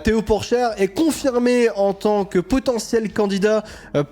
Théo Pourchaire est confirmé en tant que potentiel candidat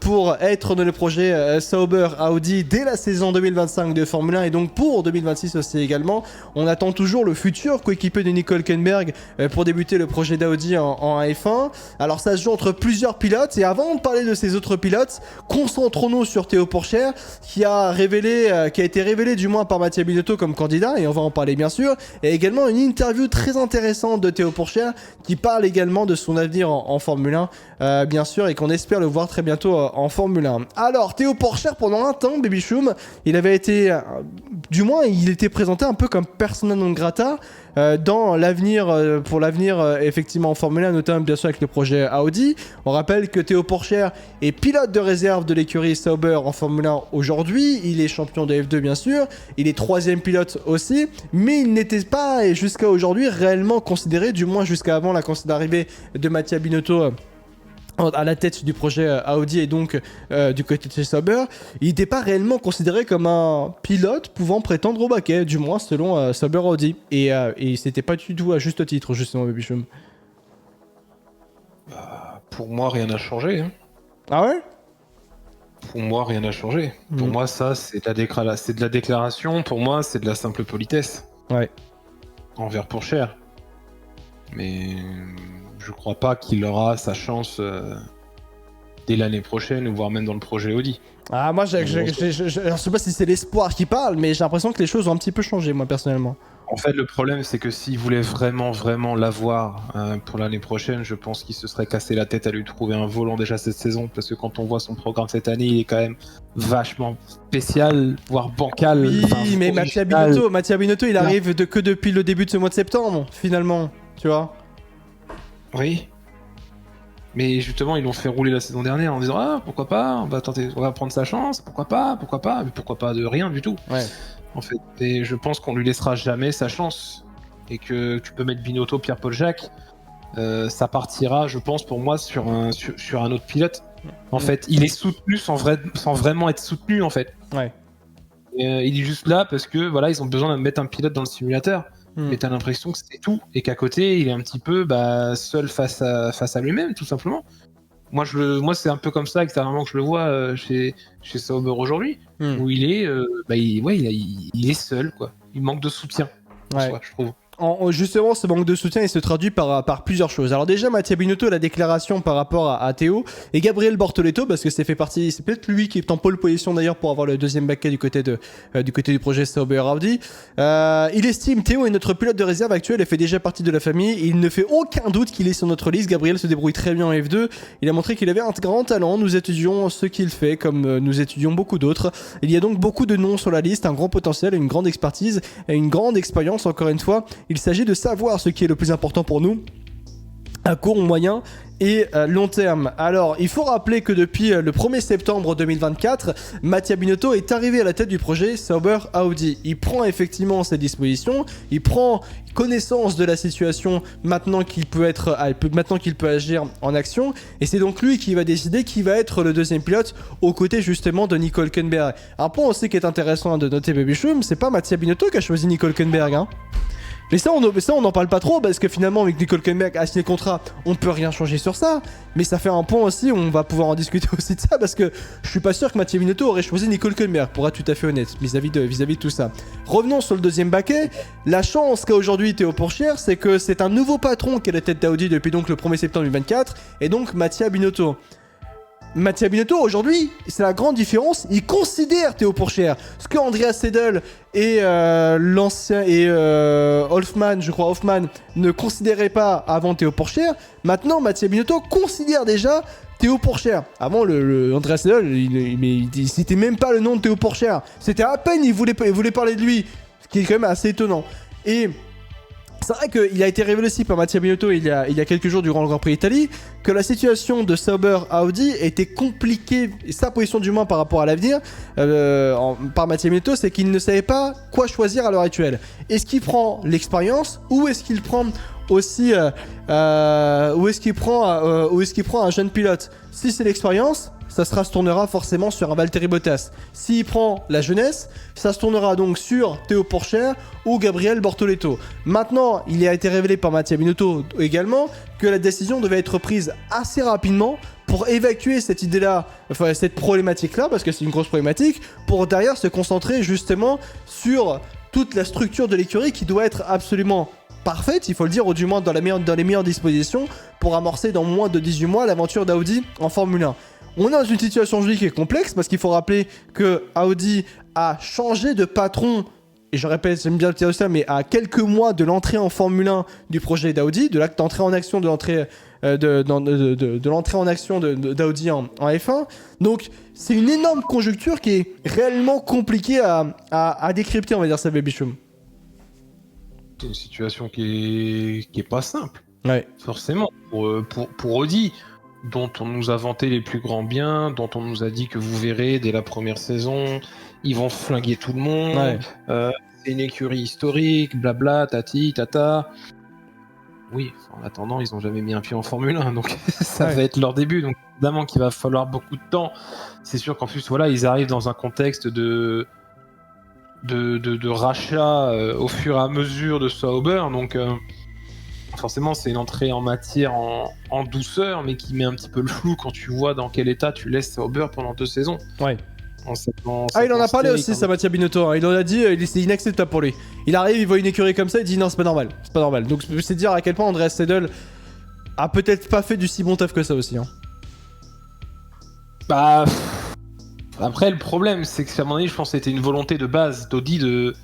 pour être dans le projet Sauber Audi dès la saison 2025 de Formule 1 et donc pour 2026 aussi également. On attend toujours le futur coéquipier de Nico Hülkenberg pour débuter le projet d'Audi en F1. Alors ça se joue entre plusieurs pilotes et avant de parler de ces autres pilotes, concentrons-nous sur Théo Pourchaire qui a été révélé du moins par Mattia Binotto comme candidat et on va en parler bien sûr. Et également une interview très intéressante de Théo Pourchaire qui parle également de son avenir en Formule 1, bien sûr, et qu'on espère le voir très bientôt en Formule 1. Alors, Théo Pourchaire, pendant un temps, Baby Choum, il avait été, du moins, il était présenté un peu comme persona non grata dans l'avenir, pour l'avenir, effectivement, en Formule 1, notamment, bien sûr, avec le projet Audi. On rappelle que Théo Pourchaire est pilote de réserve de l'écurie Sauber en Formule 1 aujourd'hui. Il est champion de F2, bien sûr. Il est 3e pilote aussi, mais il n'était pas, jusqu'à aujourd'hui, réellement considéré, du moins jusqu'à avant l'arrivée de Mattia Binotto à la tête du projet Audi et donc du côté de chez Sauber, il n'était pas réellement considéré comme un pilote pouvant prétendre au baquet, du moins selon Sauber Audi. Et c'était pas du tout à juste titre, justement, Baby Choum. Pour moi, rien n'a changé. Hein. Ah ouais? Pour moi, rien n'a changé. Pour moi, ça, c'est de la déclaration. Pour moi, c'est de la simple politesse. Ouais. Envers Pourchaire. Mais je crois pas qu'il aura sa chance dès l'année prochaine, ou voire même dans le projet Audi. Ah, moi, je sais pas si c'est l'espoir qui parle, mais j'ai l'impression que les choses ont un petit peu changé, moi, personnellement. En fait, le problème, c'est que s'il voulait vraiment l'avoir pour l'année prochaine, je pense qu'il se serait cassé la tête à lui trouver un volant déjà cette saison, parce que quand on voit son programme cette année, il est quand même vachement spécial, voire bancal. Oui, mais Mattia Binotto, il arrive que depuis le début de ce mois de septembre, finalement, tu vois. Oui. Mais justement, ils l'ont fait rouler la saison dernière en disant « Ah, pourquoi pas, on va prendre sa chance, pourquoi pas ?» Mais pourquoi pas de rien du tout. Ouais. En fait, et je pense qu'on lui laissera jamais sa chance. Et que tu peux mettre Binotto, Pierre-Paul Jacques, ça partira, je pense, pour moi, sur un autre pilote. En fait, il est soutenu sans vraiment être soutenu, en fait. Ouais. Il est juste là parce que, voilà, ils ont besoin de mettre un pilote dans le simulateur. Mais t'as l'impression que c'est tout, et qu'à côté, il est un petit peu seul face à lui-même, tout simplement. Moi, c'est un peu comme ça extérieurement que je le vois chez Sauber aujourd'hui, où il est, il est seul, quoi. Il manque de soutien, ouais. soi, je trouve. Justement, ce manque de soutien, il se traduit par plusieurs choses. Alors déjà, Mattia Binotto, la déclaration par rapport à Théo, et Gabriel Bortoleto, parce que c'est peut-être lui qui est en pole position d'ailleurs pour avoir le deuxième baquet du côté du projet Sauber Audi. Il estime Théo est notre pilote de réserve actuel et fait déjà partie de la famille. Il ne fait aucun doute qu'il est sur notre liste. Gabriel se débrouille très bien en F2. Il a montré qu'il avait un grand talent. Nous étudions ce qu'il fait comme nous étudions beaucoup d'autres. Il y a donc beaucoup de noms sur la liste, un grand potentiel, une grande expertise et une grande expérience, encore une fois. Il s'agit de savoir ce qui est le plus important pour nous à court, moyen et long terme. Alors, il faut rappeler que depuis le 1er septembre 2024, Mattia Binotto est arrivé à la tête du projet Sauber Audi. Il prend effectivement ses dispositions, il prend connaissance de la situation maintenant qu'il peut agir en action, et c'est donc lui qui va décider qui va être le deuxième pilote aux côtés justement de Nico Hülkenberg. Un point aussi qui est intéressant de noter, Baby Choum, c'est pas Mattia Binotto qui a choisi Nico Hülkenberg, hein. Mais ça, on n'en parle pas trop parce que finalement, avec Nico Hülkenberg a signé le contrat, on ne peut rien changer sur ça. Mais ça fait un point aussi, on va pouvoir en discuter aussi de ça parce que je suis pas sûr que Mattia Binotto aurait choisi Nico Hülkenberg, pour être tout à fait honnête, vis-à-vis de tout ça. Revenons sur le deuxième baquet. La chance qu'a aujourd'hui Théo Pourchaire, c'est que c'est un nouveau patron qui est à la tête d'Audi depuis donc le 1er septembre 2024, et donc Mattia Binotto. Mattia Binotto, aujourd'hui, c'est la grande différence, il considère Théo Pourchaire. Ce que Andreas Seidel et Hoffman ne considéraient pas avant Théo Pourchaire, maintenant Mattia Binotto considère déjà Théo Pourchaire. Avant, Andreas Seidel, il citait même pas le nom de Théo Pourchaire. C'était à peine, il voulait parler de lui, ce qui est quand même assez étonnant. Et c'est vrai qu'il a été révélé aussi par Mattia Binotto il y a quelques jours durant le Grand Prix d'Italie que la situation de Sauber Audi était compliquée, et sa position du moins par rapport à l'avenir, par Mattia Binotto, c'est qu'il ne savait pas quoi choisir à l'heure actuelle. Est-ce qu'il prend l'expérience ou est-ce qu'il prend aussi un jeune pilote? Si c'est l'expérience, ça se tournera forcément sur un Valtteri Bottas. S'il prend la jeunesse, ça se tournera donc sur Théo Pourchaire ou Gabriel Bortoleto. Maintenant, il a été révélé par Mattia Binotto également que la décision devait être prise assez rapidement pour évacuer cette idée-là, enfin cette problématique-là, parce que c'est une grosse problématique, pour derrière se concentrer justement sur toute la structure de l'écurie qui doit être absolument parfaite, il faut le dire, ou du moins dans les meilleures dispositions, pour amorcer dans moins de 18 mois l'aventure d'Audi en Formule 1. On est dans une situation aujourd'hui qui est complexe, parce qu'il faut rappeler que Audi a changé de patron, et je répète, j'aime bien le dire ça, mais à quelques mois de l'entrée en Formule 1 du projet d'Audi, de l'acte d'entrée en action de l'entrée en action d'Audi en F1. Donc c'est une énorme conjoncture qui est réellement compliquée à décrypter, on va dire ça, Bichoum. C'est une situation qui est pas simple. Ouais. Forcément. Pour Audi, dont on nous a vanté les plus grands biens, dont on nous a dit que vous verrez dès la première saison, ils vont flinguer tout le monde. Ouais. C'est une écurie historique, blabla, tati, tata. Oui, en attendant, ils ont jamais mis un pied en Formule 1, donc ça va être leur début. Donc évidemment qu'il va falloir beaucoup de temps. C'est sûr qu'en plus, voilà, ils arrivent dans un contexte de rachat au fur et à mesure de Sauber, donc forcément c'est une entrée en matière en douceur, mais qui met un petit peu le flou quand tu vois dans quel état tu laisses Sauber pendant 2 saisons. Ouais. Il en a parlé aussi, ça, Mattia Binotto. Il en a dit, c'est inacceptable pour lui. Il arrive, il voit une écurie comme ça, il dit non, c'est pas normal. C'est pas normal. Donc c'est dire à quel point Andreas Seidel a peut-être pas fait du si bon taf que ça aussi. Hein. Bah. Après, le problème, c'est que à mon avis, je pense que c'était une volonté de base d'Audi de.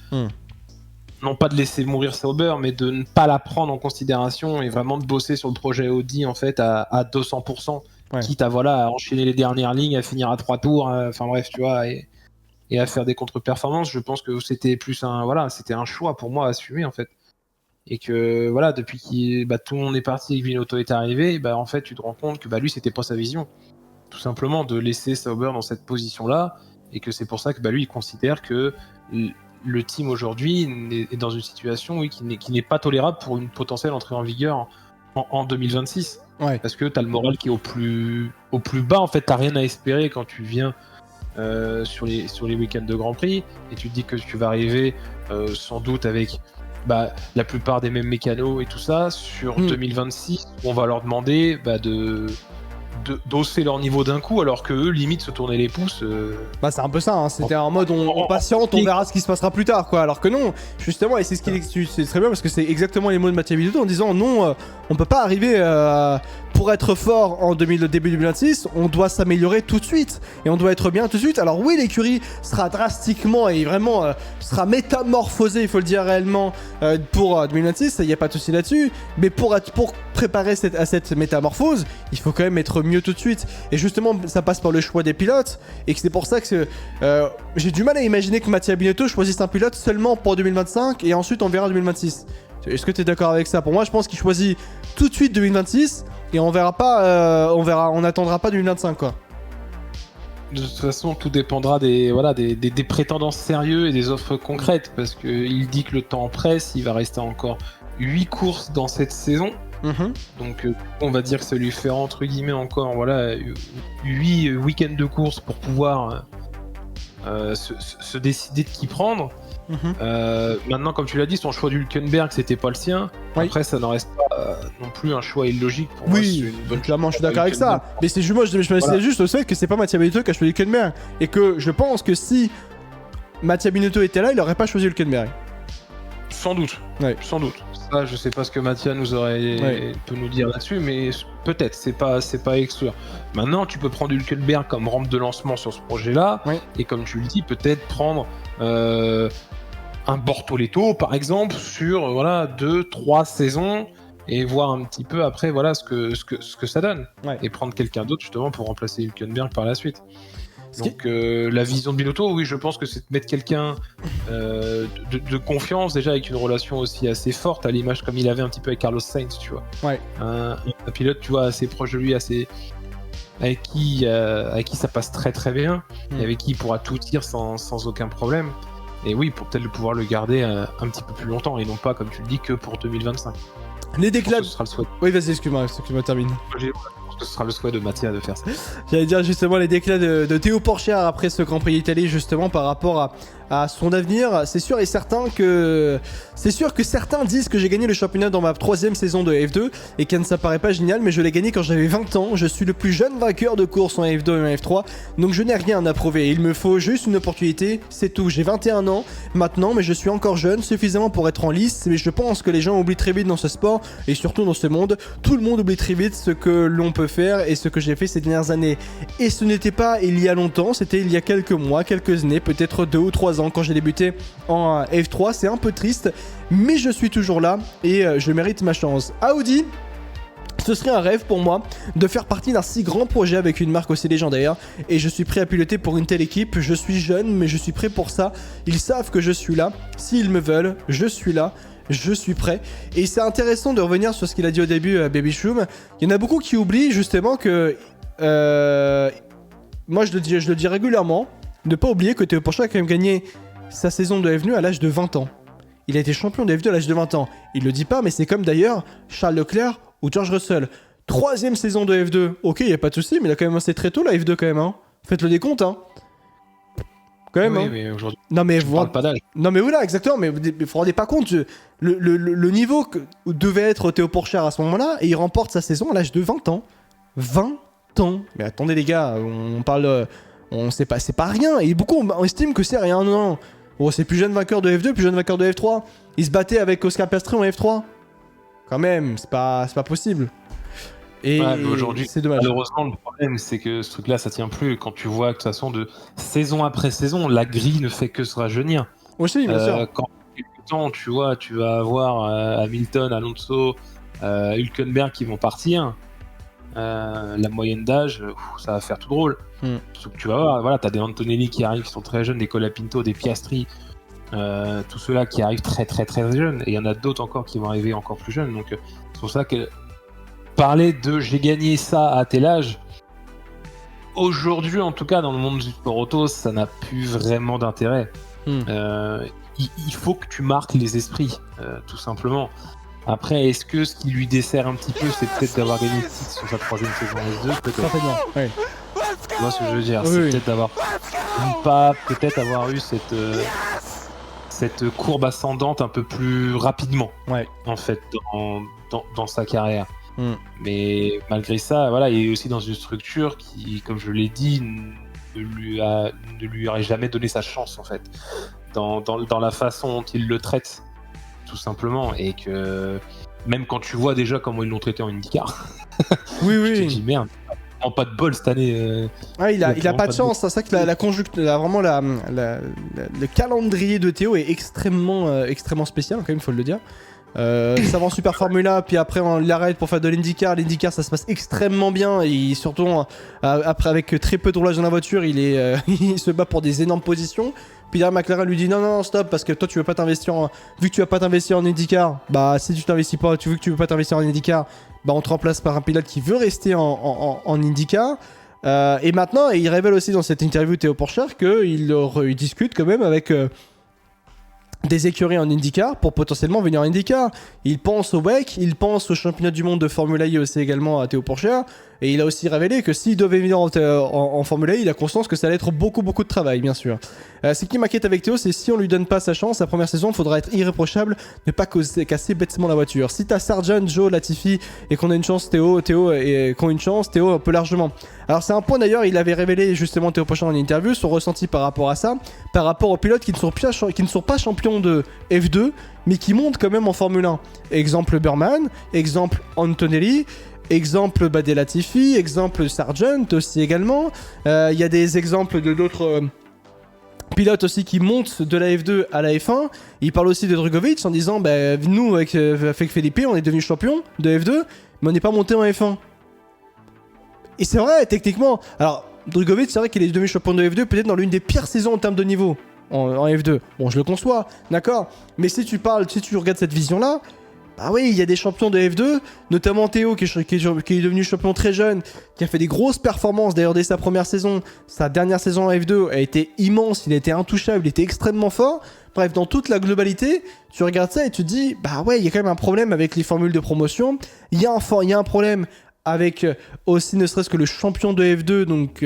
Non pas de laisser mourir Sauber, mais de ne pas la prendre en considération et vraiment de bosser sur le projet Audi en fait à 200%. Ouais. Quitte à enchaîner les dernières lignes, à finir à 3 tours, enfin bref, tu vois, et à faire des contre-performances. Je pense que c'était plus c'était un choix pour moi à assumer en fait. Et que depuis que tout le monde est parti et que Binotto est arrivé, en fait tu te rends compte que lui c'était pas sa vision, tout simplement de laisser Sauber dans cette position-là, et que c'est pour ça que lui il considère que le team aujourd'hui est dans une situation qui n'est pas tolérable pour une potentielle entrée en vigueur en 2026. Ouais. Parce que t'as le moral qui est au plus bas, en fait t'as rien à espérer quand tu viens sur les week-ends de Grand Prix, et tu te dis que tu vas arriver sans doute avec la plupart des mêmes mécanos et tout ça sur 2026, où on va leur demander d'hausser leur niveau d'un coup, alors que eux limite se tournaient les pouces. C'est un peu ça, hein. C'était en mode on patiente, on verra ce qui se passera plus tard, quoi. Alors que non, justement, et c'est ce qu'il c'est très bien, parce que c'est exactement les mots de Mattia Binotto en disant non, on peut pas arriver pour être fort en début 2026, on doit s'améliorer tout de suite et on doit être bien tout de suite. Alors oui, l'écurie sera drastiquement et vraiment sera métamorphosée, il faut le dire réellement, pour 2026, il n'y a pas de souci là-dessus, mais pour préparer à cette métamorphose, il faut quand même être mieux tout de suite. Et justement, ça passe par le choix des pilotes, et que c'est pour ça que j'ai du mal à imaginer que Mattia Binotto choisisse un pilote seulement pour 2025 et ensuite on verra 2026. Est-ce que tu es d'accord avec ça? Pour moi, je pense qu'il choisit tout de suite 2026 et on verra pas, on n'attendra pas 2025, quoi. De toute façon, tout dépendra des prétendants sérieux et des offres concrètes, parce qu'il dit que le temps presse, il va rester encore 8 courses dans cette saison. Donc on va dire que ça lui fait entre guillemets encore 8 week-ends de course pour pouvoir se décider de qui prendre. Maintenant, comme tu l'as dit, son choix du Hülkenberg, c'était pas le sien. Oui. Après, ça n'en reste pas non plus un choix illogique pour moi. Oui, clairement, je suis d'accord avec ça. Mais c'est juste, moi, je me juste au fait que c'est pas Mattia Binotto qui a choisi Hülkenberg, et que je pense que si Mattia Binotto était là, il aurait pas choisi Hülkenberg. Sans doute. Ouais. Sans doute. Ça, je sais pas ce que Mattia peut nous dire là-dessus, mais peut-être, c'est pas exclu. Maintenant, tu peux prendre Hülkenberg comme rampe de lancement sur ce projet-là, et comme tu le dis, peut-être prendre un Bortoleto, par exemple, sur 2-3 saisons, et voir un petit peu après ce que ça donne. Et prendre quelqu'un d'autre justement pour remplacer Hülkenberg par la suite. Donc la vision de Binotto, oui, je pense que c'est de mettre quelqu'un de confiance, déjà avec une relation aussi assez forte, à l'image comme il avait un petit peu avec Carlos Sainz, tu vois. Un pilote, tu vois, assez proche de lui, avec qui ça passe très très bien, et avec qui il pourra tout dire sans aucun problème. Et oui, pour peut-être pouvoir le garder un petit peu plus longtemps, et non pas, comme tu le dis, que pour 2025. Les déclats. Ce sera le souhait. Oui, vas-y, excuse-moi, termine. Je pense que que ce sera le souhait de Mattia de faire ça. J'allais dire justement les déclats de Théo Porcher après ce Grand Prix d'Italie, justement par rapport à son avenir. C'est sûr que certains disent que j'ai gagné le championnat dans ma 3e saison de F2 et que ça paraît pas génial, mais je l'ai gagné quand j'avais 20 ans. Je suis le plus jeune vainqueur de course en F2 et en F3, donc je n'ai rien à prouver. Il me faut juste une opportunité, c'est tout. J'ai 21 ans maintenant, mais je suis encore jeune, suffisamment pour être en lice, mais je pense que les gens oublient très vite dans ce sport et surtout dans ce monde. Tout le monde oublie très vite ce que l'on peut faire et ce que j'ai fait ces dernières années. Et ce n'était pas il y a longtemps, c'était il y a quelques mois, quelques années, peut-être 2 ou 3 ans quand j'ai débuté en F3. C'est un peu triste, mais je suis toujours là et je mérite ma chance. Audi, ce serait un rêve pour moi de faire partie d'un si grand projet avec une marque aussi légendaire et je suis prêt à piloter pour une telle équipe. Je suis jeune, mais je suis prêt pour ça. Ils savent que je suis là. S'ils me veulent, je suis là. Je suis prêt. Et c'est intéressant de revenir sur ce qu'il a dit au début, Baby Shroom. Il y en a beaucoup qui oublient justement que... moi, je le dis régulièrement. Ne pas oublier que Théo Porcher a quand même gagné sa saison de F2 à l'âge de 20 ans. Il a été champion de F2 à l'âge de 20 ans. Il le dit pas, mais c'est comme d'ailleurs Charles Leclerc ou George Russell. 3e saison de F2. Ok, y a pas de souci, mais il a quand même lancé très tôt la F2 quand même. Hein. Faites le décompte, hein. Quand même, oui, hein. mais aujourd'hui, non, mais on parle pas d'âge. Non, mais voilà, exactement. Mais vous vous rendez pas compte le niveau que devait être Théo Porcher à ce moment-là, et il remporte sa saison à l'âge de 20 ans. 20 ans. Mais attendez, les gars, on parle. On sait pas, c'est pas rien. Et beaucoup on estime que c'est rien. Non. Bon, c'est plus jeune vainqueur de F2, plus jeune vainqueur de F3. Il se battait avec Oscar Piastri en F3. Quand même, c'est pas possible. Et ouais, mais aujourd'hui, c'est dommage. Malheureusement, le problème, c'est que ce truc-là, ça tient plus. Quand tu vois que de toute façon, de saison après saison, la grille ne fait que se rajeunir. Aussi, bien sûr. Quand quelques temps, tu vois, tu vas avoir Hamilton, Alonso, Hülkenberg qui vont partir. La moyenne d'âge, ça va faire tout drôle. Sauf que tu vas voir, voilà, t'as des Antonelli qui arrivent, qui sont très jeunes, des Colapinto, des Piastri, tous ceux-là qui arrivent très très très jeunes. Et il y en a d'autres encore qui vont arriver encore plus jeunes. Donc c'est pour ça que parler de j'ai gagné ça à tel âge, aujourd'hui en tout cas dans le monde du sport auto, ça n'a plus vraiment d'intérêt. Il faut que tu marques les esprits, tout simplement. Après, est-ce que ce qui lui dessert un petit peu, c'est peut-être d'avoir gagné le titre sur sa 3e saison S2, peut-être. Certainement, oui. Tu vois ce que je veux dire, Oui, c'est oui. peut-être d'avoir peut-être avoir eu cette courbe ascendante un peu plus rapidement, Ouais. en fait, dans sa carrière. Mais malgré ça, voilà, il est aussi dans une structure qui, comme je l'ai dit, ne lui aurait jamais donné sa chance, en fait, dans la façon dont il le traite, tout simplement, et que même quand tu vois déjà comment ils l'ont traité en IndyCar, Oui, tu te oui. dis merde, vraiment pas de bol cette année. Ah, il a pas de chance, c'est ça que le calendrier de Théo est extrêmement spécial, quand même, faut le dire. Savant Super Formula, puis après on l'arrête pour faire de l'IndyCar. L'IndyCar ça se passe extrêmement bien, et surtout après avec très peu de roulage dans la voiture, il se bat pour des énormes positions. Puis derrière McLaren lui dit non stop, parce que toi tu veux pas t'investir vu que tu vas pas t'investir en IndyCar, bah si tu t'investis pas, vu que tu veux pas t'investir en IndyCar, bah on te remplace par un pilote qui veut rester en IndyCar. Et maintenant, il révèle aussi dans cette interview Théo Porcher qu'il discute quand même avec des écuries en IndyCar pour potentiellement venir en IndyCar. Il pense au WEC, il pense au championnat du monde de Formula E aussi également à Théo Porcher, et il a aussi révélé que s'il devait venir en Formula E, il a conscience que ça allait être beaucoup de travail, bien sûr. Ce qui m'inquiète avec Théo, c'est si on lui donne pas sa chance, sa première saison, il faudra être irréprochable, ne pas casser bêtement la voiture. Si t'as Sargent, Joe, Latifi et qu'on a une chance, Théo peut largement. Alors c'est un point d'ailleurs, il avait révélé justement Théo Porcher en interview, son ressenti par rapport à ça, par rapport aux pilotes qui ne sont pas champions de F2, mais qui montent quand même en Formule 1. Exemple Burman, exemple Antonelli, exemple des Latifi, exemple Sargent aussi également. Il y a des exemples de d'autres pilotes aussi qui montent de la F2 à la F1. Il parle aussi de Drugovich en disant nous avec Felipe on est devenu champion de F2, mais on n'est pas monté en F1. Et c'est vrai, techniquement. Alors, Drugovich, c'est vrai qu'il est devenu champion de F2 peut-être dans l'une des pires saisons en termes de niveau en F2. Bon, je le conçois, d'accord. Mais si tu regardes cette vision-là, bah oui, il y a des champions de F2, notamment Théo qui est devenu champion très jeune, qui a fait des grosses performances d'ailleurs dès sa première saison. Sa dernière saison en F2 a été immense, il a été intouchable, il était extrêmement fort. Bref, dans toute la globalité, tu regardes ça et tu te dis, bah ouais, il y a quand même un problème avec les formules de promotion. Il y a un problème avec aussi ne serait-ce que le champion de F2, donc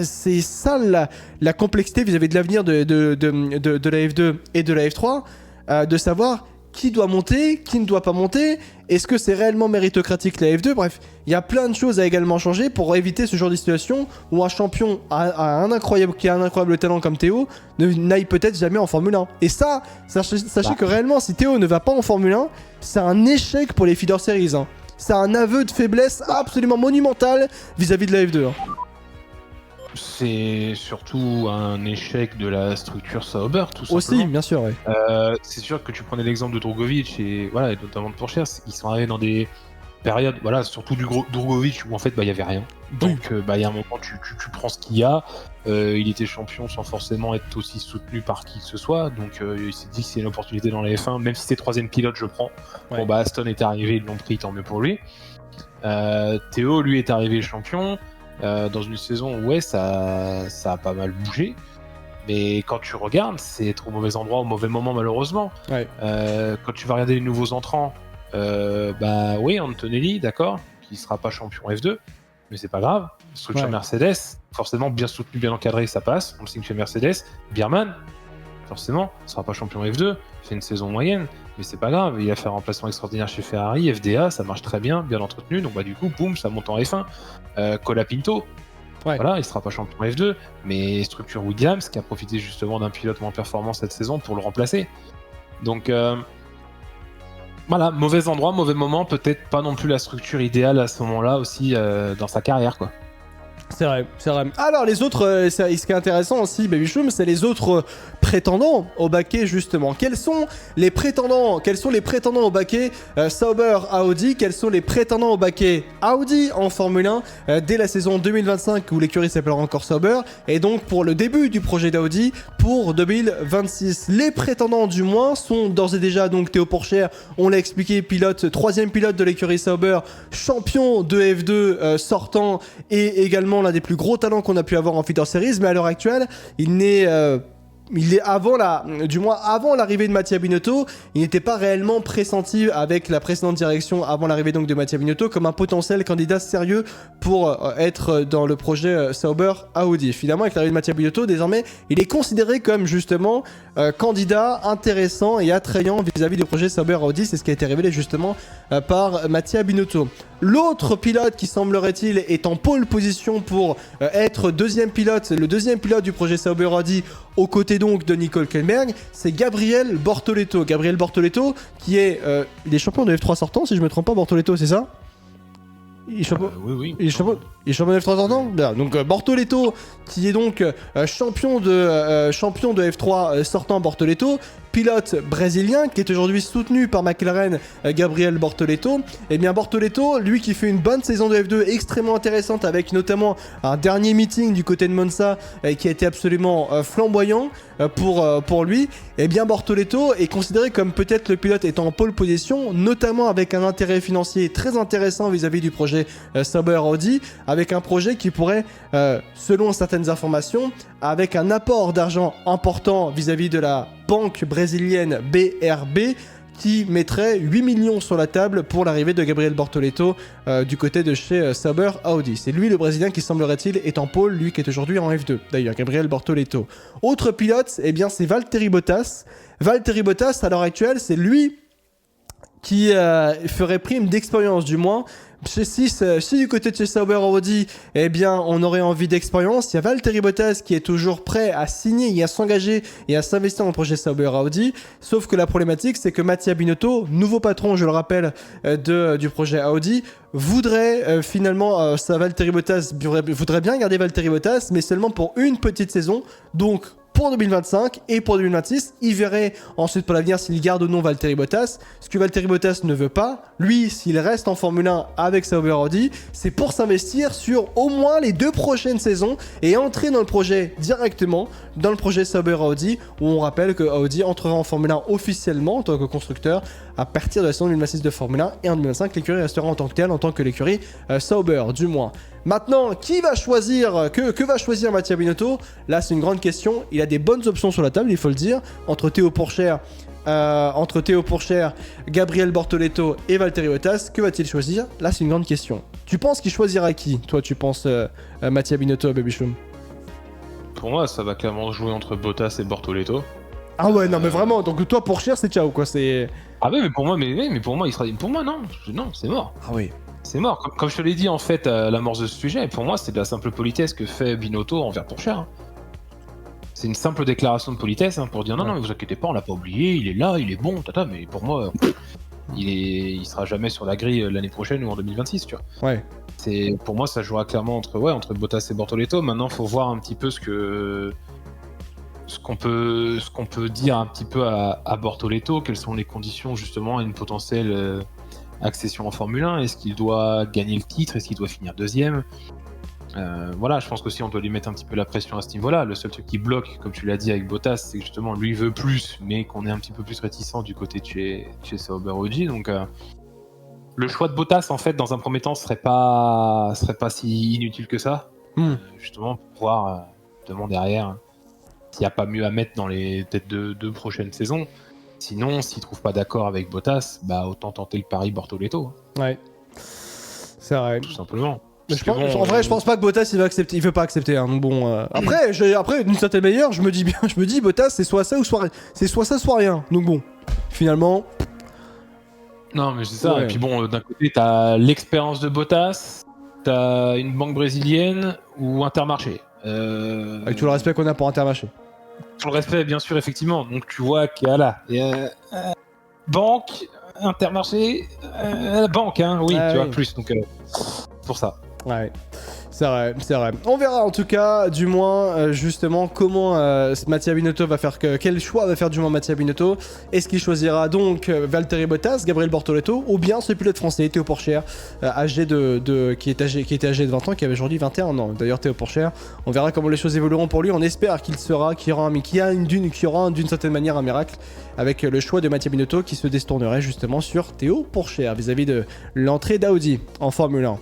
c'est ça la complexité vis-à-vis de l'avenir de la F2 et de la F3, de savoir qui doit monter, qui ne doit pas monter, est-ce que c'est réellement méritocratique la F2, bref, il y a plein de choses à également changer pour éviter ce genre de situation où un champion qui a un incroyable talent comme Théo n'aille peut-être jamais en Formule 1. Et ça, sachez que réellement, si Théo ne va pas en Formule 1, c'est un échec pour les feeder series, hein. C'est un aveu de faiblesse absolument monumental vis-à-vis de la F2. Hein. C'est surtout un échec de la structure Sauber, tout simplement. Aussi, bien sûr, oui. C'est sûr que tu prenais l'exemple de Drugovic et voilà, et notamment de Pourchère, ils sont arrivés dans des périodes, voilà, surtout du Drugovic où en fait il y avait rien. Donc il y a un moment tu prends ce qu'il y a. Il était champion sans forcément être aussi soutenu par qui que ce soit. Donc il s'est dit que c'est une opportunité dans la F1, même si c'est troisième pilote, je prends. Ouais. Bon bah Aston est arrivé, ils l'ont pris, tant mieux pour lui. Théo, lui, est arrivé champion. Dans une saison où ça a pas mal bougé, mais quand tu regardes, c'est être au mauvais endroit au mauvais moment malheureusement. Ouais. Quand tu vas regarder les nouveaux entrants, oui, Antonelli, d'accord, qui sera pas champion F2, mais c'est pas grave. Structure Mercedes, forcément bien soutenu, bien encadré, ça passe. On le signe chez Mercedes. Biermann, forcément, sera pas champion F2, il fait une saison moyenne, mais c'est pas grave. Il a fait un remplacement extraordinaire chez Ferrari, FDA, ça marche très bien, bien entretenu, donc du coup, boum, ça monte en F1. Colapinto, voilà, il sera pas champion F2, mais structure Williams qui a profité justement d'un pilote moins performant cette saison pour le remplacer. Donc voilà, mauvais endroit, mauvais moment, peut-être pas non plus la structure idéale à ce moment-là aussi dans sa carrière, quoi. C'est vrai, c'est vrai. Alors les autres, ce qui est intéressant aussi, Baby Choum, c'est les autres prétendants au baquet justement. Quels sont les prétendants au baquet Sauber Audi? Quels sont les prétendants au baquet Audi en Formule 1 dès la saison 2025 où l'écurie s'appellera encore Sauber, et donc pour le début du projet d'Audi pour 2026. Les prétendants du moins sont d'ores et déjà donc Théo Pourchère, on l'a expliqué, troisième pilote de l'écurie Sauber, champion de F2 sortant et également l'un des plus gros talents qu'on a pu avoir en feeder series, mais à l'heure actuelle, il est avant l'arrivée de Mattia Binotto, il n'était pas réellement pressenti avec la précédente direction avant l'arrivée donc de Mattia Binotto comme un potentiel candidat sérieux pour être dans le projet Sauber Audi. Finalement, avec l'arrivée de Mattia Binotto, désormais, il est considéré comme justement candidat intéressant et attrayant vis-à-vis du projet Sauber Audi. C'est ce qui a été révélé justement par Mattia Binotto. L'autre pilote qui semblerait-il est en pole position pour être le deuxième pilote du projet Sauber Audi aux côtés donc de Nico Hülkenberg, c'est Gabriel Bortoleto. Gabriel Bortoleto qui est il est champion de F3 sortant, si je me trompe pas, Bortoleto, c'est ça? Il est champion, oui. Il est champion de F3 sortant. Bien. Donc Bortoleto qui est donc champion de F3 sortant, Bortoleto, pilote brésilien qui est aujourd'hui soutenu par McLaren, Gabriel Bortoleto. Et bien Bortoleto, lui qui fait une bonne saison de F2 extrêmement intéressante avec notamment un dernier meeting du côté de Monza qui a été absolument flamboyant pour lui. Et bien Bortoleto est considéré comme peut-être le pilote étant en pole position, notamment avec un intérêt financier très intéressant vis-à-vis du projet Sauber Audi, avec un projet qui pourrait, selon certaines informations, avec un apport d'argent important vis-à-vis de la banque brésilienne BRB, qui mettrait 8 millions sur la table pour l'arrivée de Gabriel Bortoleto du côté de chez Sauber Audi. C'est lui le Brésilien qui semblerait-il est en pole, lui qui est aujourd'hui en F2. D'ailleurs, Gabriel Bortoleto. Autre pilote, eh bien c'est Valtteri Bottas. Valtteri Bottas, à l'heure actuelle, c'est lui qui ferait prime d'expérience du moins. Si du côté de chez Sauber Audi, eh bien, on aurait envie d'expérience, il y a Valtteri Bottas qui est toujours prêt à signer et à s'engager et à s'investir dans le projet Sauber Audi. Sauf que la problématique, c'est que Mattia Binotto, nouveau patron, je le rappelle, du projet Audi, voudrait finalement, Valtteri Bottas voudrait bien garder Valtteri Bottas, mais seulement pour une petite saison. Donc, pour 2025 et pour 2026, il verrait ensuite pour l'avenir s'il garde ou non Valtteri Bottas. Ce que Valtteri Bottas ne veut pas, lui, s'il reste en Formule 1 avec Sauber Audi, c'est pour s'investir sur au moins les 2 prochaines saisons et entrer dans le projet directement, dans le projet Sauber Audi, où on rappelle que Audi entrera en Formule 1 officiellement en tant que constructeur à partir de la saison 2026 de Formule 1, et en 2025 l'écurie restera en tant que telle, en tant que l'écurie Sauber du moins. Maintenant, qui va choisir, que va choisir Mattia Binotto? Là, c'est une grande question. Il a des bonnes options sur la table, il faut le dire, entre Théo Pourchère entre Théo Pourchaire, Gabriel Bortoleto et Valtteri Bottas. Que va-t-il choisir? Là, c'est une grande question. Tu penses qu'il choisira qui? Toi, tu penses Mattia Binotto, Baby Shum? Pour moi, ça va clairement jouer entre Bottas et Bortoleto. Ah ouais, non mais vraiment, donc toi Pourchaire, c'est ciao quoi, c'est... Ah ouais, mais pour moi, il sera... Pour moi, non, c'est mort. Ah oui. C'est mort. Comme je te l'ai dit en fait à l'amorce de ce sujet, pour moi, c'est de la simple politesse que fait Binotto envers Pourchaire. Hein. C'est une simple déclaration de politesse pour dire non, vous inquiétez pas, on l'a pas oublié, il est là, il est bon, tata, mais pour moi, il sera jamais sur la grille l'année prochaine ou en 2026, tu vois. Ouais. Pour moi, ça jouera clairement entre Bottas et Bortoleto. Maintenant, faut voir un petit peu ce qu'on peut dire un petit peu à Bortoleto, quelles sont les conditions justement à une potentielle accession en Formule 1. Est-ce qu'il doit gagner le titre? Est-ce qu'il doit finir deuxième? Voilà, je pense qu'aussi on doit lui mettre un petit peu la pression à ce niveau-là. Le seul truc qui bloque, comme tu l'as dit avec Bottas, c'est que justement lui veut plus, mais qu'on est un petit peu plus réticent du côté de chez Sauber OG. Donc le choix de Bottas en fait dans un premier temps serait pas si inutile que ça. Justement pour pouvoir devant derrière s'il n'y a pas mieux à mettre dans les peut-être deux prochaines saisons. Sinon, s'il trouve pas d'accord avec Bottas, bah autant tenter le pari Bortoleto. Ouais. C'est vrai. Tout simplement. Mais en vrai, je pense pas que Bottas il va accepter. Il veut pas accepter. Hein. Donc bon. Après, d'une certaine manière, je me dis Bottas, c'est soit ça ou soit rien. Donc bon, finalement. Non, mais c'est ça. Ouais. Et puis bon, d'un côté, t'as l'expérience de Bottas, t'as une banque brésilienne ou Intermarché. Avec tout le respect qu'on a pour Intermarché. Tout le respect, bien sûr, effectivement. Donc tu vois qu'il y a là. Banque, Intermarché, banque, hein, oui, tu vois, plus. Donc pour ça. Ouais, c'est vrai. On verra en tout cas, du moins, justement, comment Mattia Binotto va faire, quel choix va faire du moins Mattia Binotto. Est-ce qu'il choisira donc Valtteri Bottas, Gabriel Bortoleto, ou bien ce pilote français, Théo Pourchaire, qui était âgé de 20 ans, qui avait aujourd'hui 21 ans. D'ailleurs, Théo Pourchaire, on verra comment les choses évolueront pour lui. On espère qu'il y aura d'une certaine manière un miracle avec le choix de Mattia Binotto qui se détournerait justement sur Théo Pourchaire vis-à-vis de l'entrée d'Audi en Formule 1.